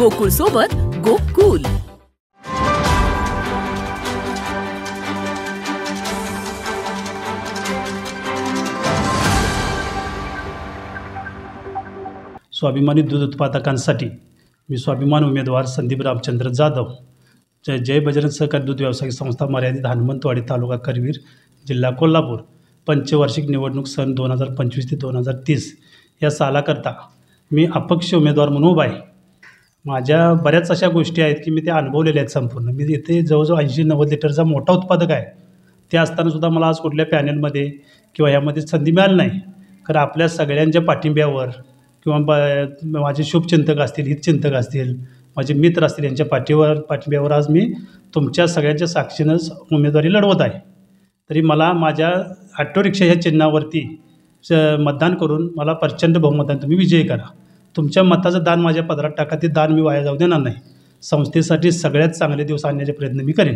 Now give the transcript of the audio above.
गोकुळ सोबत गोकुल. स्वाभिमानी दूध उत्पादकांसाठी मी स्वाभिमान उमेदवार संदीप रामचंद्र जाधव, जय बजरंग सहकारी दूध व्यावसायिक संस्था मर्यादित, हनुमंतवाडी तालुका करवीर, जिल्हा कोल्हापूर, पंचवार्षिक निवडणूक सन 2025 ते 2030 या सालाकरता मी अपक्ष उमेदवार म्हणून उभा आहे. माझ्या बऱ्याच अशा गोष्टी आहेत की मी त्या अनुभवलेल्या आहेत संपूर्ण. मी इथे जवळजवळ 80-90 लिटरचा मोठा उत्पादक आहे. ते असतानासुद्धा मला आज कुठल्या पॅनलमध्ये किंवा ह्यामध्ये संधी मिळाली नाही. कारण आपल्या सगळ्यांच्या पाठिंब्यावर किंवा माझे शुभचिंतक असतील, हितचिंतक असतील, माझे मित्र असतील, यांच्या पाठिंब्यावर आज मी तुमच्या सगळ्यांच्या साक्षीनंच उमेदवारी लढवत आहे. तरी मला माझ्या ऑटो रिक्षा ह्या चिन्हावरती मतदान करून मला प्रचंड बहुमताने तुम्ही विजयी करा. तुमच्या मताचं दान माझ्या पदरात टाका. ते दान मी वाया जाऊ देणार नाही. संस्थेसाठी सगळ्यात चांगले दिवस आणण्याचे प्रयत्न मी करेन.